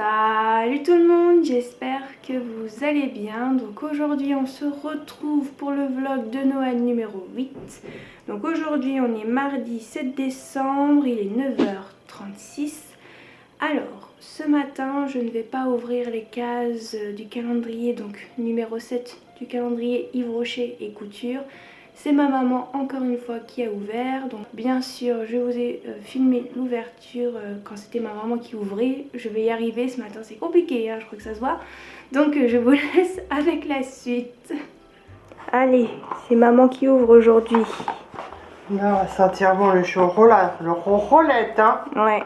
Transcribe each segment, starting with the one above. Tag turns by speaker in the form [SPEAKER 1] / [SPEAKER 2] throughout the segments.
[SPEAKER 1] Salut tout le monde, j'espère que vous allez bien. Donc aujourd'hui on se retrouve pour le vlog de Noël numéro 8. Donc aujourd'hui on est mardi 7 décembre, il est 9h36. Alors ce matin je ne vais pas ouvrir les cases du calendrier, donc numéro 7 du calendrier Yves Rocher et Couture. C'est ma maman encore une fois qui a ouvert. Donc bien sûr je vous ai filmé l'ouverture quand c'était ma maman qui ouvrait. Je vais y arriver ce matin, c'est compliqué hein, je crois que ça se voit. Donc je vous laisse avec la suite. Allez, c'est maman qui ouvre aujourd'hui.
[SPEAKER 2] Là, on va sentir bon le chocolat, le ronrolette hein.
[SPEAKER 1] Ouais.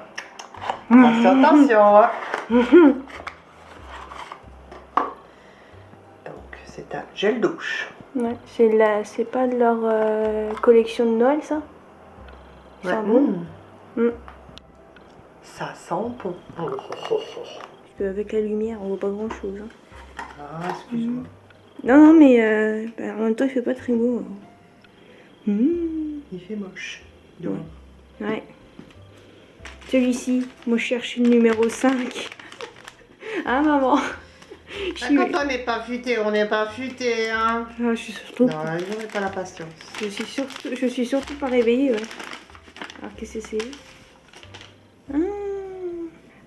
[SPEAKER 2] Attention hein. Donc c'est un gel douche.
[SPEAKER 1] Ouais, c'est pas de leur collection de Noël ça? Ils sont bons.
[SPEAKER 2] Ça sent bon.
[SPEAKER 1] Parce qu'avec la lumière on voit pas grand chose. Hein.
[SPEAKER 2] Ah, excuse-moi.
[SPEAKER 1] Non, mais en même temps il fait pas très beau.
[SPEAKER 2] Il fait moche.
[SPEAKER 1] Ouais. Celui-ci, moi je cherche le numéro 5. Hein maman?
[SPEAKER 2] Quand on n'est pas futé, on n'est pas futé hein.
[SPEAKER 1] Ah, je suis surtout...
[SPEAKER 2] Non, ils n'ont pas la patience.
[SPEAKER 1] Je suis surtout pas réveillée. Ouais. Alors qu'est-ce que c'est?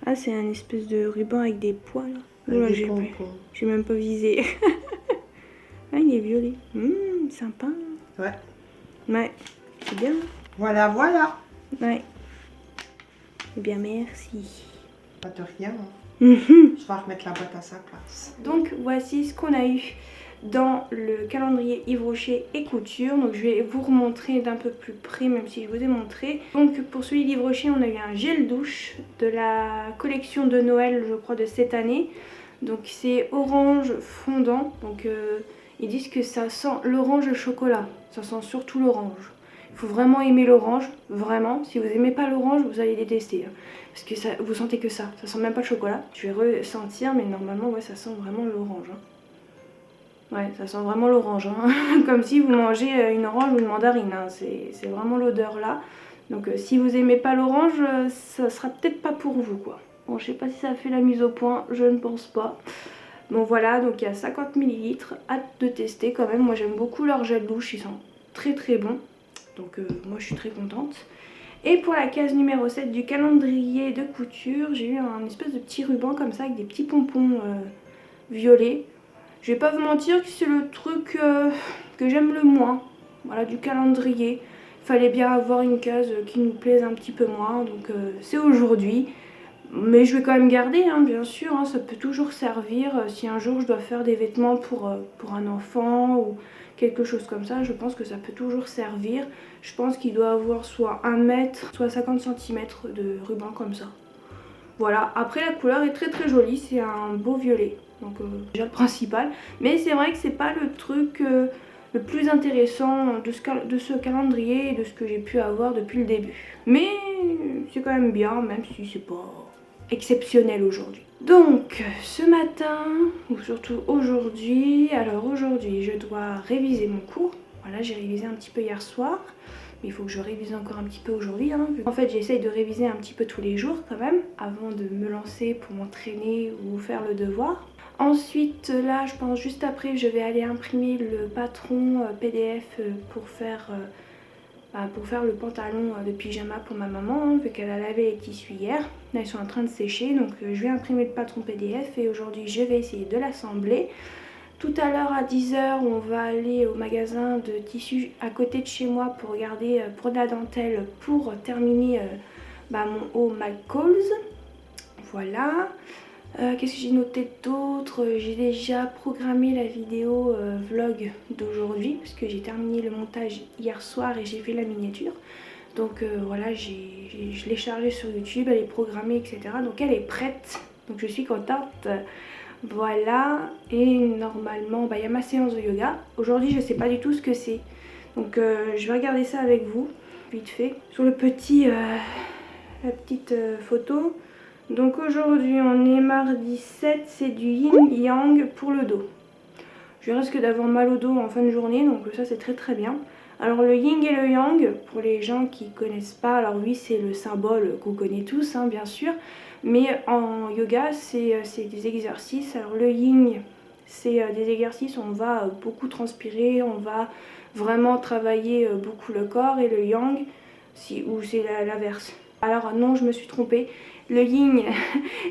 [SPEAKER 1] Ah c'est un espèce de ruban avec des poils. Oula, j'ai même pas visé. Ah il est violet. Sympa.
[SPEAKER 2] Ouais.
[SPEAKER 1] Ouais, c'est bien.
[SPEAKER 2] Voilà, voilà.
[SPEAKER 1] Ouais. Eh bien merci.
[SPEAKER 2] Pas de rien. Je vais remettre la boîte à sa place.
[SPEAKER 1] Donc voici ce qu'on a eu dans le calendrier Yves Rocher et Couture. Donc je vais vous remontrer d'un peu plus près même si je vous ai montré. Donc pour celui d'Yves Rocher on a eu un gel douche de la collection de Noël je crois de cette année. Donc c'est orange fondant. Donc ils disent que ça sent l'orange chocolat. Ça sent surtout l'orange. Il faut vraiment aimer l'orange, vraiment. Si vous n'aimez pas l'orange, vous allez détester. Hein. Parce que ça, vous sentez que ça sent même pas le chocolat. Je vais ressentir, mais normalement, ouais, ça sent vraiment l'orange. Hein. Ouais, ça sent vraiment l'orange. Hein. Comme si vous mangez une orange ou une mandarine. Hein. C'est vraiment l'odeur là. Donc si vous n'aimez pas l'orange, ça sera peut-être pas pour vous, quoi. Bon, je sais pas si ça fait la mise au point, je ne pense pas. Bon voilà, donc il y a 50 ml. Hâte de tester quand même. Moi, j'aime beaucoup leur gel douche, ils sont très très bons. Donc moi je suis très contente. Et pour la case numéro 7 du calendrier de couture, j'ai eu un espèce de petit ruban comme ça avec des petits pompons violets. Je vais pas vous mentir que c'est le truc que j'aime le moins, voilà, du calendrier. Il fallait bien avoir une case qui nous plaise un petit peu moins, donc c'est aujourd'hui. Mais je vais quand même garder, hein, bien sûr, hein, ça peut toujours servir si un jour je dois faire des vêtements pour un enfant ou quelque chose comme ça, je pense que ça peut toujours servir. Je pense qu'il doit avoir soit 1 mètre, soit 50 cm de ruban comme ça. Voilà, après la couleur est très très jolie, c'est un beau violet, donc déjà le principal. Mais c'est vrai que c'est pas le truc le plus intéressant de ce calendrier et de ce que j'ai pu avoir depuis le début. Mais c'est quand même bien, même si c'est pas exceptionnel aujourd'hui. Donc ce matin, ou surtout aujourd'hui, alors aujourd'hui je dois réviser mon cours. Voilà, j'ai révisé un petit peu hier soir, mais il faut que je révise encore un petit peu aujourd'hui. Hein. En fait j'essaye de réviser un petit peu tous les jours quand même, avant de me lancer pour m'entraîner ou faire le devoir. Ensuite là je pense juste après je vais aller imprimer le patron PDF pour faire le pantalon de pyjama pour ma maman, hein, vu qu'elle a lavé les tissus hier. Là ils sont en train de sécher, donc je vais imprimer le patron PDF et aujourd'hui je vais essayer de l'assembler. Tout à l'heure à 10 h on va aller au magasin de tissus à côté de chez moi pour regarder pour de la dentelle pour terminer mon haut McCalls. Voilà. Qu'est-ce que j'ai noté d'autre? J'ai déjà programmé la vidéo vlog d'aujourd'hui parce que j'ai terminé le montage hier soir et j'ai fait la miniature. Donc voilà, je l'ai chargée sur YouTube, elle est programmée, etc. Donc elle est prête, donc je suis contente. Voilà, et normalement, il y a ma séance de yoga. Aujourd'hui, je ne sais pas du tout ce que c'est. Donc je vais regarder ça avec vous, vite fait. Sur la petite photo. Donc aujourd'hui on est mardi 7, c'est du yin yang pour le dos. Je risque d'avoir mal au dos en fin de journée, donc ça c'est très très bien. Alors le yin et le yang, pour les gens qui connaissent pas, alors oui c'est le symbole qu'on connaît tous hein, bien sûr. Mais en yoga, c'est des exercices. Alors le yin, c'est des exercices où on va beaucoup transpirer, on va vraiment travailler beaucoup le corps. Et le yang, où c'est l'inverse. Alors non, je me suis trompée. Le yin,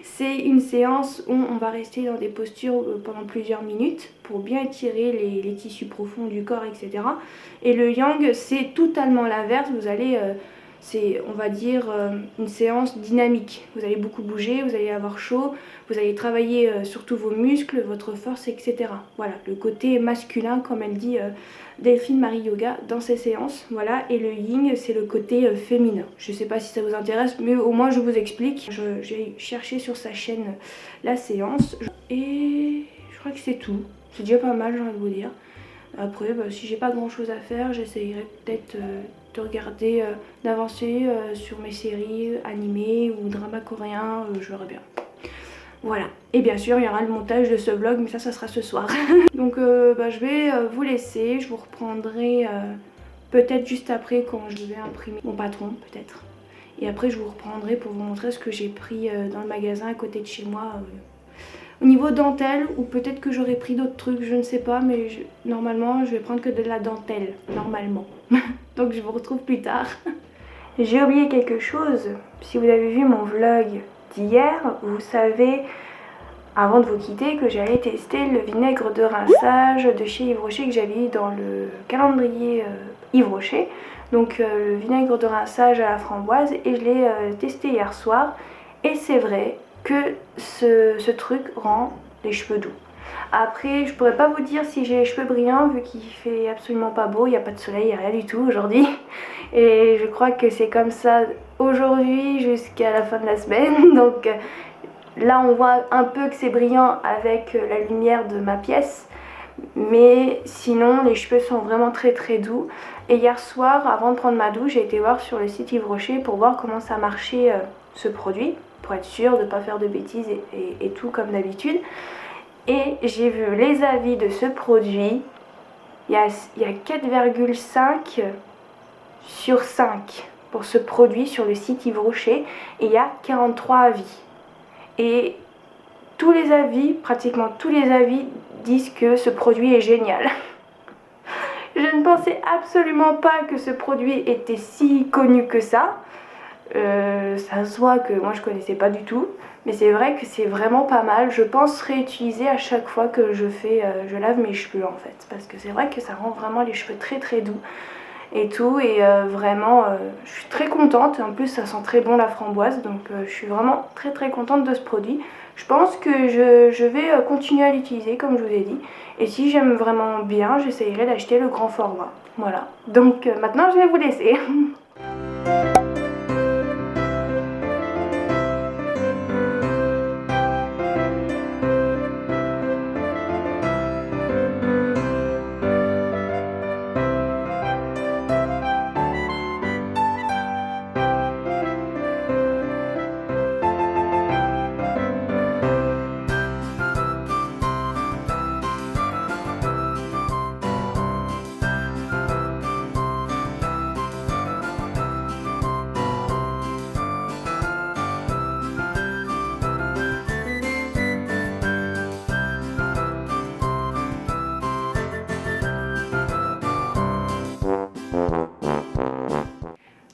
[SPEAKER 1] c'est une séance où on va rester dans des postures pendant plusieurs minutes pour bien étirer les tissus profonds du corps, etc. Et le yang, c'est totalement l'inverse. Vous allez, c'est, on va dire, une séance dynamique. Vous allez beaucoup bouger, vous allez avoir chaud, vous allez travailler surtout vos muscles, votre force, etc. Voilà, le côté masculin, comme elle dit Delphine Marie Yoga dans ses séances. Voilà, et le yin, c'est le côté féminin. Je ne sais pas si ça vous intéresse, mais au moins je vous explique. J'ai cherché sur sa chaîne la séance et je crois que c'est tout. C'est déjà pas mal, j'ai envie de vous dire. Après, si j'ai pas grand chose à faire, j'essayerai peut-être de regarder, d'avancer sur mes séries animées ou dramas coréens, je verrai bien. Voilà, et bien sûr il y aura le montage de ce vlog, mais ça sera ce soir. Donc je vais vous laisser, je vous reprendrai peut-être juste après quand je vais imprimer mon patron, peut-être. Et après je vous reprendrai pour vous montrer ce que j'ai pris dans le magasin à côté de chez moi. Au niveau dentelle, ou peut-être que j'aurais pris d'autres trucs, je ne sais pas, mais normalement je vais prendre que de la dentelle, normalement. Donc je vous retrouve plus tard. J'ai oublié quelque chose, si vous avez vu mon vlog d'hier, vous savez, avant de vous quitter, que j'allais tester le vinaigre de rinçage de chez Yves Rocher que j'avais eu dans le calendrier Yves Rocher. Donc le vinaigre de rinçage à la framboise, et je l'ai testé hier soir. Et c'est vrai que ce truc rend les cheveux doux. Après, je pourrais pas vous dire si j'ai les cheveux brillants vu qu'il fait absolument pas beau, il n'y a pas de soleil, il n'y a rien du tout aujourd'hui. Et je crois que c'est comme ça aujourd'hui jusqu'à la fin de la semaine. Donc là on voit un peu que c'est brillant avec la lumière de ma pièce. Mais sinon les cheveux sont vraiment très très doux. Et hier soir, avant de prendre ma douche, j'ai été voir sur le site Yves Rocher pour voir comment ça marchait ce produit, pour être sûre de ne pas faire de bêtises et tout comme d'habitude. Et j'ai vu les avis de ce produit, il y a 4,5 sur 5 pour ce produit sur le site Yves Rocher, et il y a 43 avis. Et tous les avis, pratiquement tous les avis, disent que ce produit est génial. Je ne pensais absolument pas que ce produit était si connu que ça. Ça se voit que moi je connaissais pas du tout, mais c'est vrai que c'est vraiment pas mal. Je pense réutiliser à chaque fois que je lave mes cheveux en fait, parce que c'est vrai que ça rend vraiment les cheveux très très doux et tout, et vraiment je suis très contente. En plus ça sent très bon la framboise, donc je suis vraiment très très contente de ce produit. Je pense que je vais continuer à l'utiliser comme je vous ai dit, et si j'aime vraiment bien, j'essayerai d'acheter le grand format. Voilà, donc maintenant je vais vous laisser.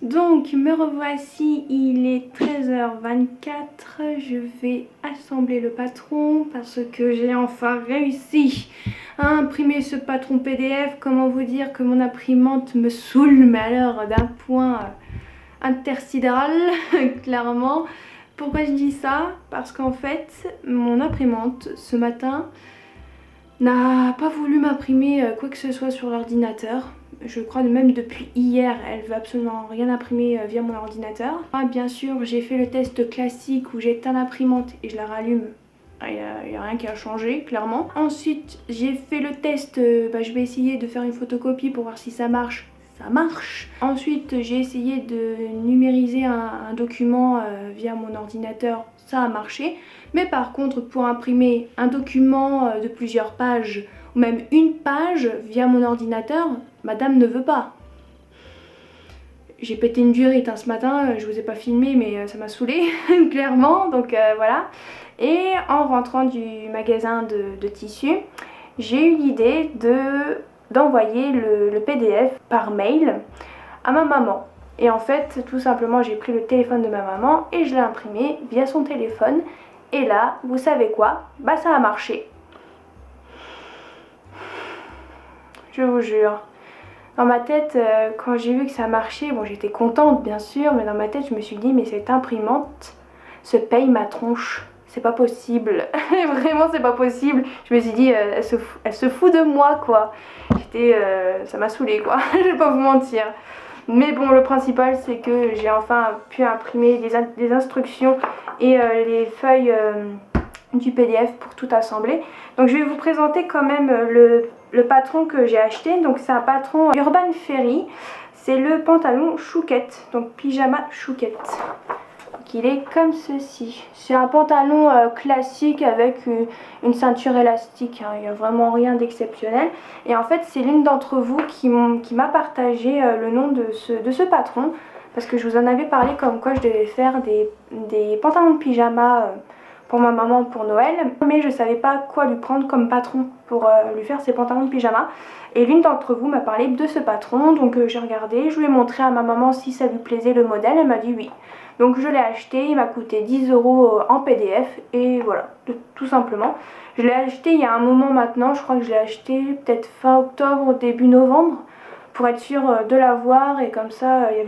[SPEAKER 1] Donc me revoici, il est 13h24, je vais assembler le patron parce que j'ai enfin réussi à imprimer ce patron PDF. Comment vous dire que mon imprimante me saoule, mais alors d'un point intersidéral, clairement. Pourquoi je dis ça? Parce qu'en fait, mon imprimante ce matin n'a pas voulu m'imprimer quoi que ce soit sur l'ordinateur. Je crois même depuis hier, elle veut absolument rien imprimer via mon ordinateur. Ah, bien sûr, j'ai fait le test classique où j'éteins l'imprimante et je la rallume. Il n'y a rien qui a changé, clairement. Ensuite, j'ai fait le test, je vais essayer de faire une photocopie pour voir si ça marche. Ça marche. Ensuite, j'ai essayé de numériser un document via mon ordinateur. Ça a marché. Mais par contre, pour imprimer un document de plusieurs pages, ou même une page via mon ordinateur, madame ne veut pas. J'ai pété une durite ce matin, je vous ai pas filmé mais ça m'a saoulé clairement, donc voilà. Et en rentrant du magasin de tissus, j'ai eu l'idée d'envoyer le PDF par mail à ma maman. Et en fait, tout simplement, j'ai pris le téléphone de ma maman et je l'ai imprimé via son téléphone. Et là, vous savez quoi? Bah ça a marché. Je vous jure. Dans ma tête, quand j'ai vu que ça marchait, bon j'étais contente bien sûr, mais dans ma tête je me suis dit mais cette imprimante se paye ma tronche. C'est pas possible. Vraiment c'est pas possible. Je me suis dit elle se fout de moi quoi. Ça m'a saoulée quoi. Je vais pas vous mentir. Mais bon, le principal c'est que j'ai enfin pu imprimer les instructions et les feuilles du PDF pour tout assembler. Donc je vais vous présenter quand même le patron que j'ai acheté. Donc c'est un patron Urban Ferry. C'est le pantalon chouquette, donc pyjama chouquette. Donc il est comme ceci. C'est un pantalon classique avec une ceinture élastique, hein. Il n'y a vraiment rien d'exceptionnel. Et en fait c'est l'une d'entre vous qui m'a partagé le nom de ce patron. Parce que je vous en avais parlé comme quoi je devais faire des pantalons de pyjama pour ma maman pour Noël, mais je savais pas quoi lui prendre comme patron pour lui faire ses pantalons de pyjama. Et l'une d'entre vous m'a parlé de ce patron, donc j'ai regardé, je lui ai montré à ma maman si ça lui plaisait le modèle, elle m'a dit oui. Donc je l'ai acheté, il m'a coûté 10 € en PDF et voilà, tout simplement. Je l'ai acheté il y a un moment maintenant, je crois que je l'ai acheté peut-être fin octobre, début novembre, pour être sûre de l'avoir, et comme ça il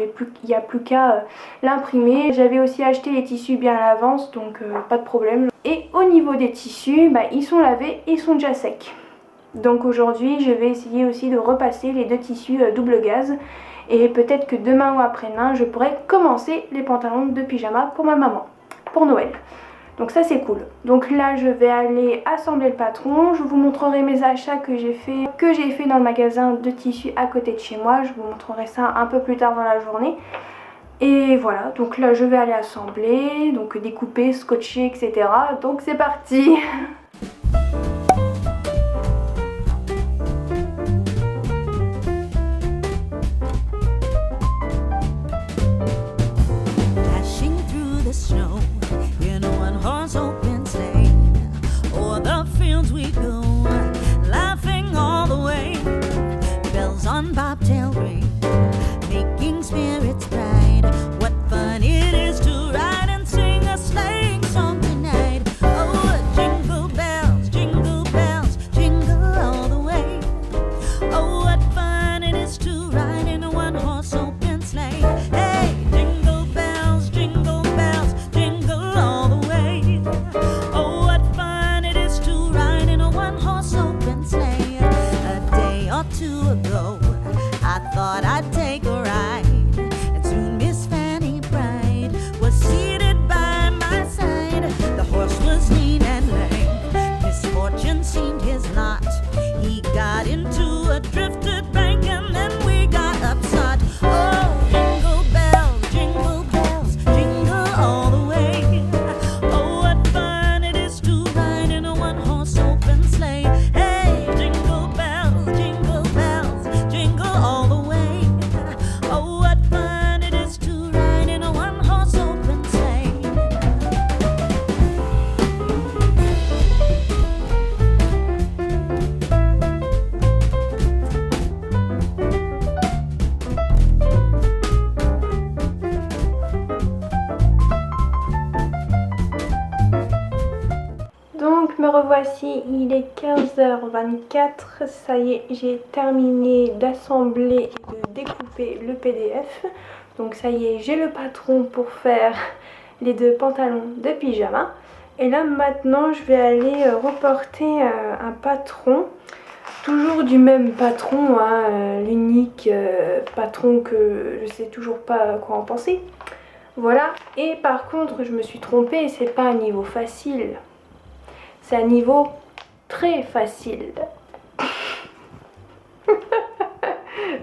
[SPEAKER 1] n'y a plus qu'à l'imprimer. J'avais aussi acheté les tissus bien à l'avance, donc pas de problème. Et au niveau des tissus, bah, ils sont lavés et ils sont déjà secs. Donc aujourd'hui je vais essayer aussi de repasser les deux tissus double gaze, et peut-être que demain ou après-demain je pourrai commencer les pantalons de pyjama pour ma maman pour Noël. Donc ça c'est cool. Donc là je vais aller assembler le patron. Je vous montrerai mes achats que j'ai fait dans le magasin de tissus à côté de chez moi. Je vous montrerai ça un peu plus tard dans la journée. Et voilà, donc là je vais aller assembler, donc découper, scotcher, etc. Donc c'est parti.
[SPEAKER 3] Bobtail ring, making spirits bright. What fun it is to ride and sing a sleighing song tonight. Oh, jingle bells, jingle all the way. Oh, what fun it is to ride in a one-horse open sleigh. Hey, jingle bells, jingle all the way. Oh, what fun it is to ride in a one-horse open sleigh. A day or two ago I thought I'd take a ride, and soon Miss Fanny Bright was seated by my side. The horse was lean and lame, misfortune seemed his lot. He got into a drifted bank and then we got upset. Oh, jingle bells, jingle all the way. Oh, what fun it is to ride in a one-horse open sleigh. Hey, jingle bells, jingle all the way. Oh, what fun it is to ride in a one-horse open sleigh.
[SPEAKER 1] Donc me revoici, il est 15h24, ça y est, j'ai terminé d'assembler et de découper le PDF. Donc ça y est, j'ai le patron pour faire les deux pantalons de pyjama. Et là maintenant je vais aller reporter un patron, toujours du même patron, hein, l'unique patron que je sais toujours pas quoi en penser. Voilà, et par contre je me suis trompée, c'est pas un niveau facile. C'est un niveau très facile.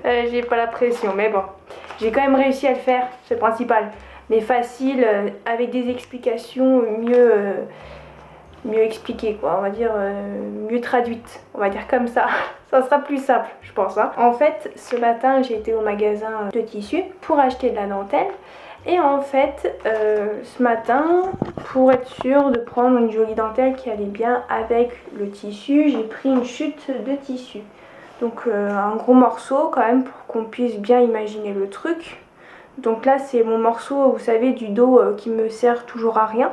[SPEAKER 1] J'ai pas la pression, mais bon. J'ai quand même réussi à le faire, c'est le principal. Mais facile, avec des explications mieux expliquée quoi, on va dire mieux traduite, on va dire comme ça. Ça sera plus simple je pense hein. En fait ce matin j'ai été au magasin de tissus pour acheter de la dentelle. Et en fait, ce matin, pour être sûre de prendre une jolie dentelle qui allait bien avec le tissu, j'ai pris une chute de tissu. Donc un gros morceau quand même pour qu'on puisse bien imaginer le truc. Donc là c'est mon morceau, vous savez, du dos qui me sert toujours à rien.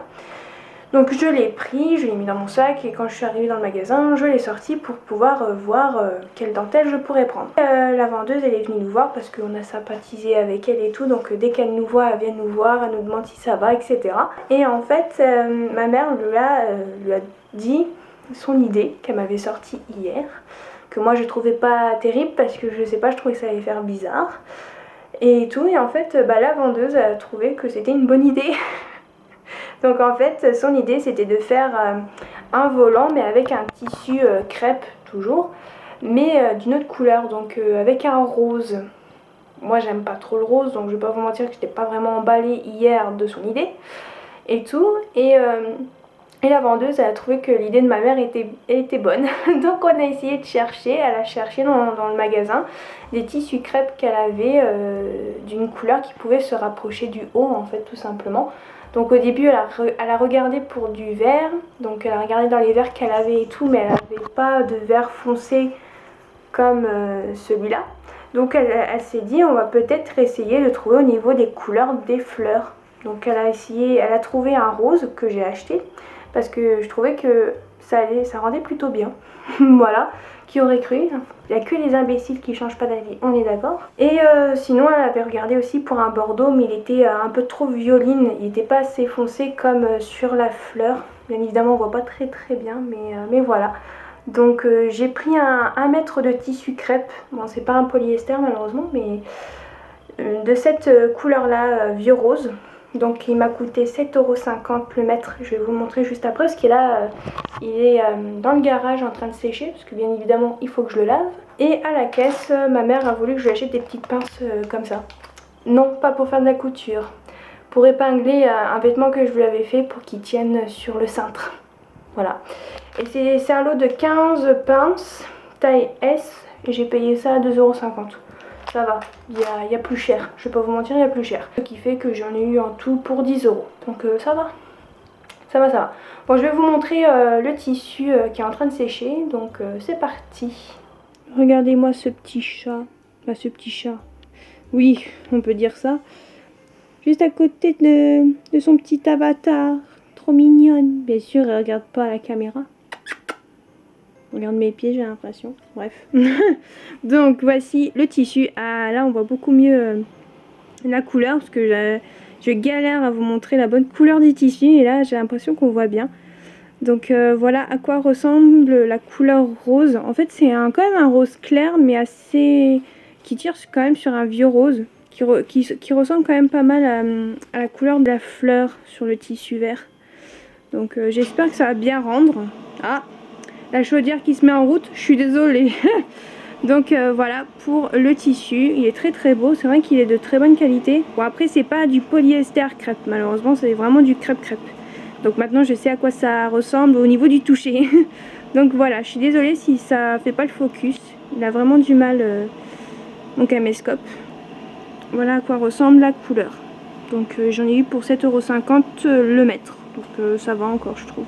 [SPEAKER 1] Donc je l'ai pris, je l'ai mis dans mon sac et quand je suis arrivée dans le magasin, je l'ai sorti pour pouvoir voir quelle dentelle je pourrais prendre. La vendeuse elle est venue nous voir parce qu'on a sympathisé avec elle et tout, donc dès qu'elle nous voit, elle vient nous voir, elle nous demande si ça va, etc. Et en fait, ma mère lui a dit son idée qu'elle m'avait sortie hier, que moi je trouvais pas terrible parce que je sais pas, je trouvais que ça allait faire bizarre et tout. Et en fait, la vendeuse a trouvé que c'était une bonne idée. Donc en fait son idée c'était de faire un volant mais avec un tissu crêpe toujours, mais d'une autre couleur, donc avec un rose. Moi j'aime pas trop le rose donc je vais pas vous mentir que j'étais pas vraiment emballée hier de son idée et tout. Et la vendeuse elle a trouvé que l'idée de ma mère était bonne. Donc on a essayé de chercher, elle a cherché dans le magasin des tissus crêpes qu'elle avait d'une couleur qui pouvait se rapprocher du haut en fait tout simplement. Donc au début elle a regardé pour du vert, donc elle a regardé dans les verts qu'elle avait et tout, mais elle n'avait pas de vert foncé comme celui-là. Donc elle s'est dit on va peut-être essayer de trouver au niveau des couleurs des fleurs. Donc elle a trouvé un rose que j'ai acheté parce que je trouvais que ça rendait plutôt bien. Voilà, qui aurait cru, il n'y a que les imbéciles qui changent pas d'avis, on est d'accord. Et sinon elle avait regardé aussi pour un bordeaux mais il était un peu trop violine, il n'était pas assez foncé comme sur la fleur. Bien évidemment on voit pas très bien mais voilà. Donc j'ai pris un mètre de tissu crêpe, bon c'est pas un polyester malheureusement mais de cette couleur là vieux rose. Donc il m'a coûté 7,50 € le mètre, je vais vous le montrer juste après parce qu'il est dans le garage en train de sécher parce que bien évidemment il faut que je le lave. Et à la caisse ma mère a voulu que je lui achète des petites pinces comme ça. Non, pas pour faire de la couture, pour épingler un vêtement que je lui avais fait pour qu'il tienne sur le cintre. Voilà. Et c'est un lot de 15 pinces taille S et j'ai payé ça à 2,50 €. Ça va, il y a plus cher, je vais pas vous mentir, il y a plus cher. Ce qui fait que j'en ai eu en tout pour 10 €. Donc ça va. Ça va. Bon, je vais vous montrer le tissu qui est en train de sécher. Donc c'est parti. Regardez-moi ce petit chat. Enfin, ce petit chat. Oui, on peut dire ça. Juste à côté de son petit avatar. Trop mignonne. Bien sûr, elle regarde pas à la caméra. Regarde mes pieds, j'ai l'impression. Bref. Donc voici le tissu. Ah là on voit beaucoup mieux la couleur parce que je galère à vous montrer la bonne couleur du tissu et là j'ai l'impression qu'on voit bien. Donc voilà à quoi ressemble la couleur rose. En fait c'est quand même un rose clair mais assez qui tire quand même sur un vieux rose qui ressemble quand même pas mal à la couleur de la fleur sur le tissu vert. Donc j'espère que ça va bien rendre. Ah, la chaudière qui se met en route, je suis désolée. Donc voilà pour le tissu, il est très beau, c'est vrai qu'il est de très bonne qualité. Bon après c'est pas du polyester crêpe, malheureusement c'est vraiment du crêpe. Donc maintenant je sais à quoi ça ressemble au niveau du toucher. Donc voilà, je suis désolée si ça fait pas le focus, il a vraiment du mal mon caméscope. Voilà à quoi ressemble la couleur. Donc j'en ai eu pour 7,50 € le mètre, donc ça va encore je trouve.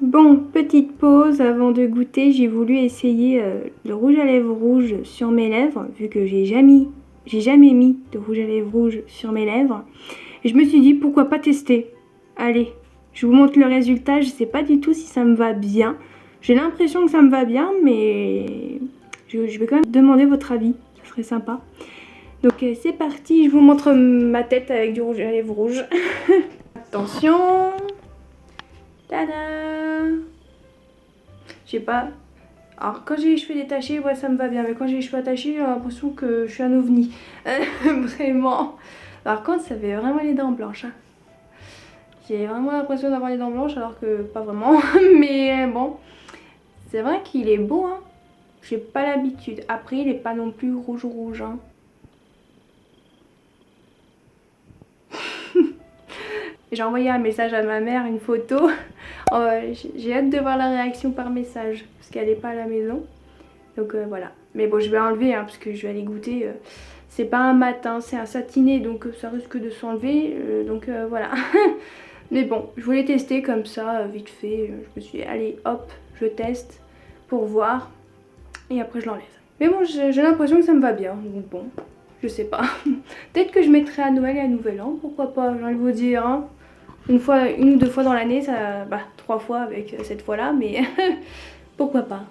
[SPEAKER 1] Bon, petite pause avant de goûter, j'ai voulu essayer le rouge à lèvres rouge sur mes lèvres, vu que j'ai jamais mis de rouge à lèvres rouge sur mes lèvres. Et je me suis dit pourquoi pas tester. Allez, je vous montre le résultat, je sais pas du tout si ça me va bien. J'ai l'impression que ça me va bien, mais je vais quand même demander votre avis, ça serait sympa. Donc c'est parti, je vous montre ma tête avec du rouge à lèvres rouge. Attention. Tada. Je sais pas. Alors quand j'ai les cheveux détachés, ouais ça me va bien. Mais quand j'ai les cheveux attachés, j'ai l'impression que je suis un ovni. Vraiment. Par contre ça fait vraiment les dents blanches. Hein. J'ai vraiment l'impression d'avoir les dents blanches alors que pas vraiment. Mais bon, c'est vrai qu'il est beau. Hein. J'ai pas l'habitude. Après il est pas non plus rouge rouge. Hein. J'ai envoyé un message à ma mère, une photo. J'ai hâte de voir la réaction par message parce qu'elle n'est pas à la maison. Donc voilà. Mais bon, je vais enlever hein, parce que je vais aller goûter. C'est pas un mat, hein, c'est un satiné donc ça risque de s'enlever. Donc voilà. Mais bon, je voulais tester comme ça, vite fait. Je me suis dit, allez hop, je teste pour voir. Et après je l'enlève. Mais bon, j'ai l'impression que ça me va bien. Donc bon, je sais pas. Peut-être que je mettrai à Noël et à Nouvel An. Pourquoi pas, j'ai envie de vous dire. Hein. Une ou deux fois dans l'année, ça, bah 3 fois avec cette fois-là, mais pourquoi pas.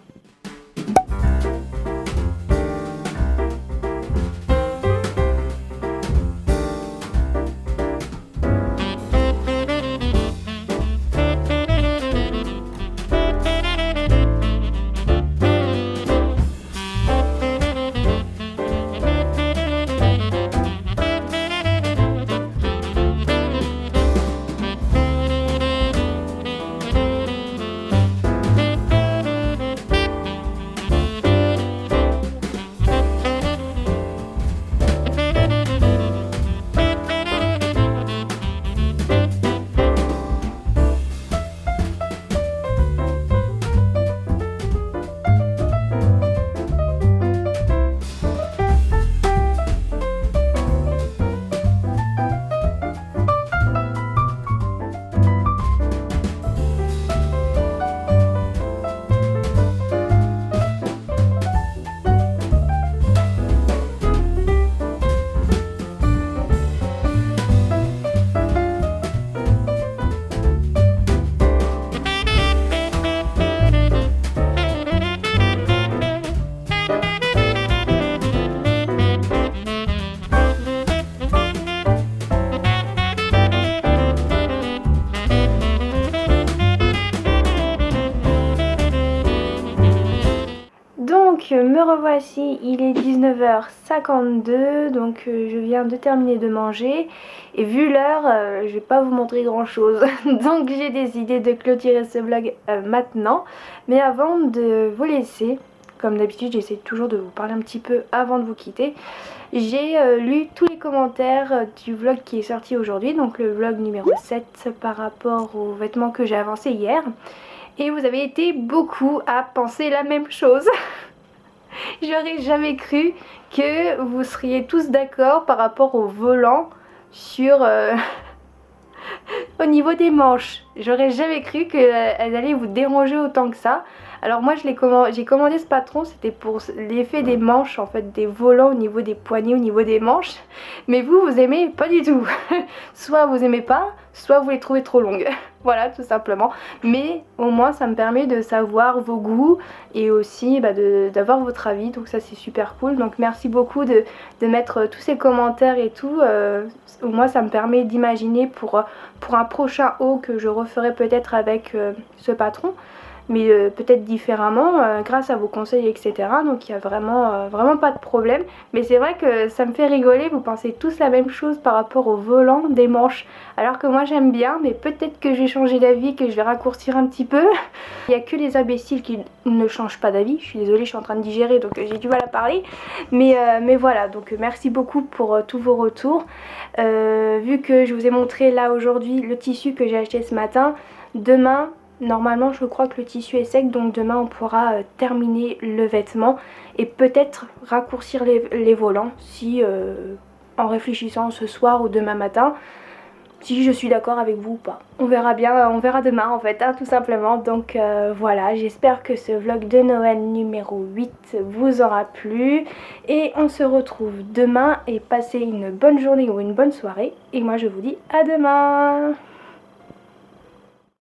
[SPEAKER 1] Me revoici, il est 19h52, donc je viens de terminer de manger et vu l'heure, je vais pas vous montrer grand chose, donc j'ai décidé de clôturer ce vlog maintenant. Mais avant de vous laisser, comme d'habitude j'essaie toujours de vous parler un petit peu avant de vous quitter. J'ai lu tous les commentaires du vlog qui est sorti aujourd'hui, donc le vlog numéro 7 par rapport aux vêtements que j'ai avancés hier. Et vous avez été beaucoup à penser la même chose. J'aurais jamais cru que vous seriez tous d'accord par rapport au volant sur au niveau des manches. J'aurais jamais cru qu'elle allait vous déranger autant que ça. Alors moi j'ai commandé ce patron, c'était pour l'effet des manches en fait, des volants au niveau des poignets, au niveau des manches. Mais vous aimez pas du tout. Soit vous aimez pas, soit vous les trouvez trop longues. Voilà, tout simplement. Mais au moins ça me permet de savoir vos goûts et aussi d'avoir votre avis. Donc ça c'est super cool. Donc merci beaucoup de mettre tous ces commentaires et tout. Au moins ça me permet d'imaginer pour un prochain haul que je referai peut-être avec ce patron. Mais peut-être différemment grâce à vos conseils etc. Donc il n'y a vraiment pas de problème. Mais c'est vrai que ça me fait rigoler, vous pensez tous la même chose par rapport au volant des manches. Alors que moi j'aime bien, mais peut-être que je vais changer d'avis, que je vais raccourcir un petit peu. Il n'y a que les imbéciles qui ne changent pas d'avis. Je suis désolée, je suis en train de digérer donc j'ai du mal à parler. Mais voilà, donc merci beaucoup pour tous vos retours. Vu que je vous ai montré là aujourd'hui le tissu que j'ai acheté ce matin, demain... Normalement je crois que le tissu est sec, donc demain on pourra terminer le vêtement et peut-être raccourcir les volants si en réfléchissant ce soir ou demain matin, si je suis d'accord avec vous ou pas. On verra bien, on verra demain en fait, hein, tout simplement. Donc voilà, j'espère que ce vlog de Noël numéro 8 vous aura plu. Et on se retrouve demain et passez une bonne journée ou une bonne soirée. Et moi je vous dis à demain.